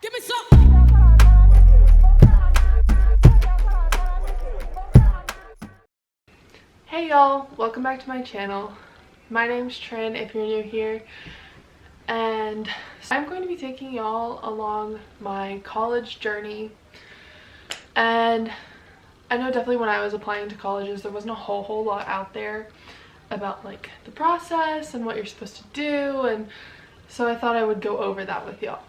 Give me some. Hey y'all, welcome back to my channel. My name's Trin if you're new here, and I'm going to be taking y'all along my college journey. And I know definitely when I was applying to colleges there wasn't a whole lot out there about like the process and what you're supposed to do, and so I thought I would go over that with y'all.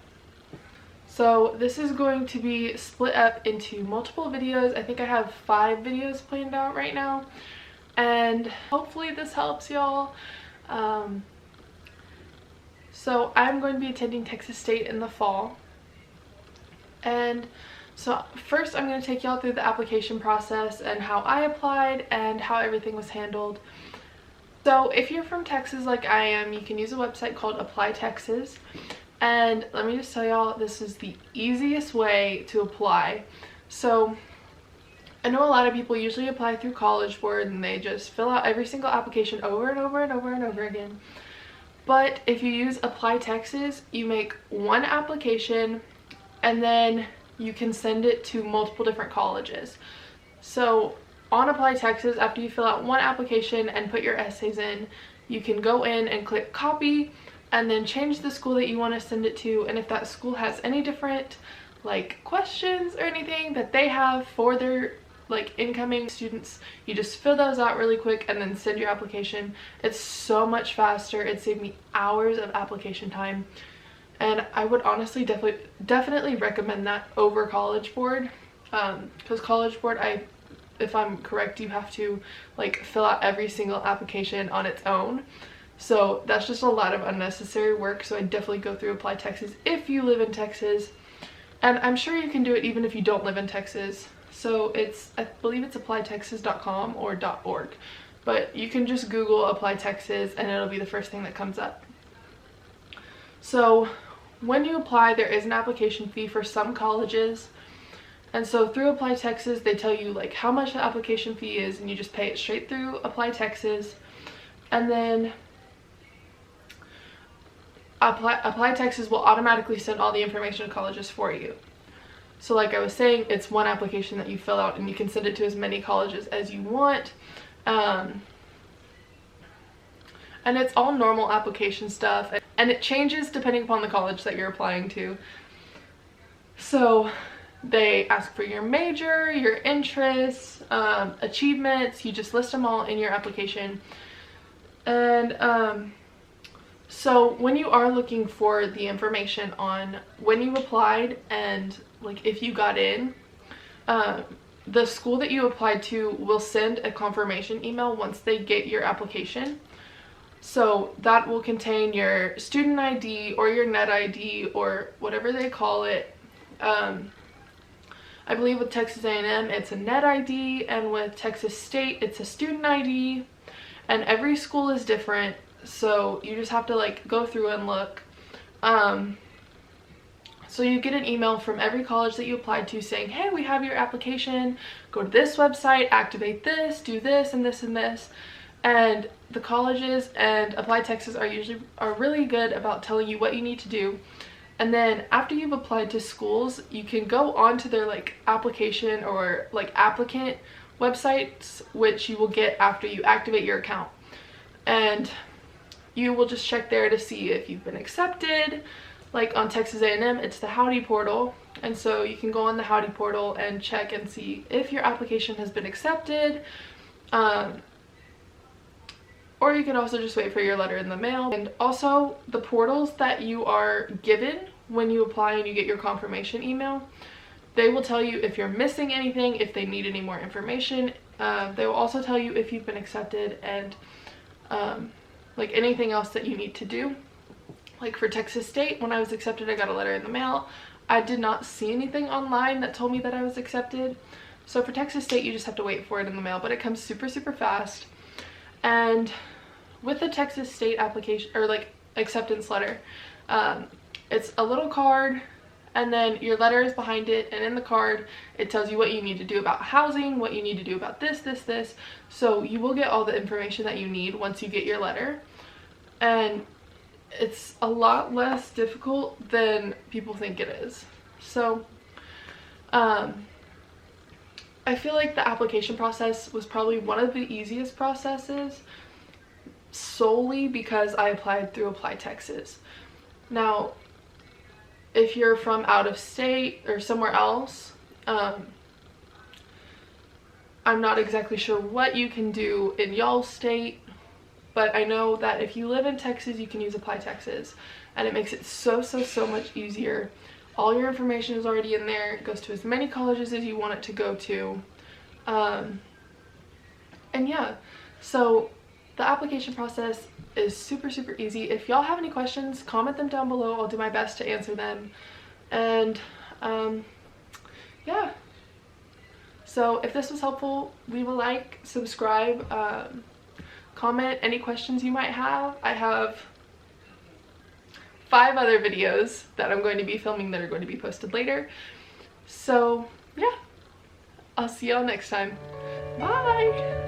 So this is going to be split up into multiple videos. I think I have 5 videos planned out right now, and hopefully this helps y'all. So I'm going to be attending Texas State in the fall, and so first I'm going to take y'all through the application process and how I applied and how everything was handled. So if you're from Texas like I am, you can use a website called Apply Texas, and let me just tell y'all, this is the easiest way to apply. So I know a lot of people usually apply through College Board and they just fill out every single application over and over and over and over again. But if you use Apply Texas, you make one application and then you can send it to multiple different colleges. So on Apply Texas, after you fill out one application and put your essays in, you can go in and click copy and then change the school that you want to send it to. And if that school has any different like questions or anything that they have for their like incoming students, you just fill those out really quick and then send your application. It's so much faster. It saved me hours of application time, and I would honestly definitely recommend that over College Board, because College Board, if I'm correct, you have to like fill out every single application on its own, so that's just a lot of unnecessary work. So I definitely go through Apply Texas if you live in Texas, and I'm sure you can do it even if you don't live in Texas. So I believe it's applytexas.com or .org, but you can just Google Apply Texas and it'll be the first thing that comes up. So when you apply, there is an application fee for some colleges, and so through Apply Texas they tell you like how much the application fee is, and you just pay it straight through Apply Texas. And then Apply Texas will automatically send all the information to colleges for you. So like I was saying, it's one application that you fill out and you can send it to as many colleges as you want. And it's all normal application stuff, and it changes depending upon the college that you're applying to. So they ask for your major, your interests, achievements. You just list them all in your application. And so when you are looking for the information on when you applied and like if you got in, the school that you applied to will send a confirmation email once they get your application. So that will contain your student ID or your net ID or whatever they call it. I believe with Texas A&M it's a net ID, and with Texas State it's a student ID, and every school is different, so you just have to like go through and look. So you get an email from every college that you applied to saying, hey, we have your application, go to this website, activate this, do this and this and this. And the colleges and Apply Texas are really good about telling you what you need to do. And then after you've applied to schools, you can go onto their like application or like applicant websites, which you will get after you activate your account. And you will just check there to see if you've been accepted. Like on Texas A&M, it's the Howdy portal, and so you can go on the Howdy portal and check and see if your application has been accepted. Or you can also just wait for your letter in the mail. And also the portals that you are given when you apply and you get your confirmation email, they will tell you if you're missing anything, if they need any more information. They will also tell you if you've been accepted, and like anything else that you need to do. Like for Texas State, when I was accepted, I got a letter in the mail. I did not see anything online that told me that I was accepted. So for Texas State, you just have to wait for it in the mail, but it comes super fast. And with the Texas State application or like acceptance letter, it's a little card, and then your letter is behind it, and in the card it tells you what you need to do about housing, what you need to do about this. So you will get all the information that you need once you get your letter, and it's a lot less difficult than people think it is. So I feel like the application process was probably one of the easiest processes, solely because I applied through Apply Texas. Now, if you're from out of state or somewhere else, I'm not exactly sure what you can do in y'all's state, but I know that if you live in Texas, you can use Apply Texas, and it makes it so much easier. All your information is already in there. It goes to as many colleges as you want it to go to. And yeah, so the application process is super easy. If y'all have any questions, comment them down below. I'll do my best to answer them. And yeah, so if this was helpful, leave a like, subscribe, comment any questions you might have. I have 5 other videos that I'm going to be filming that are going to be posted later. So yeah, I'll see y'all next time. Bye!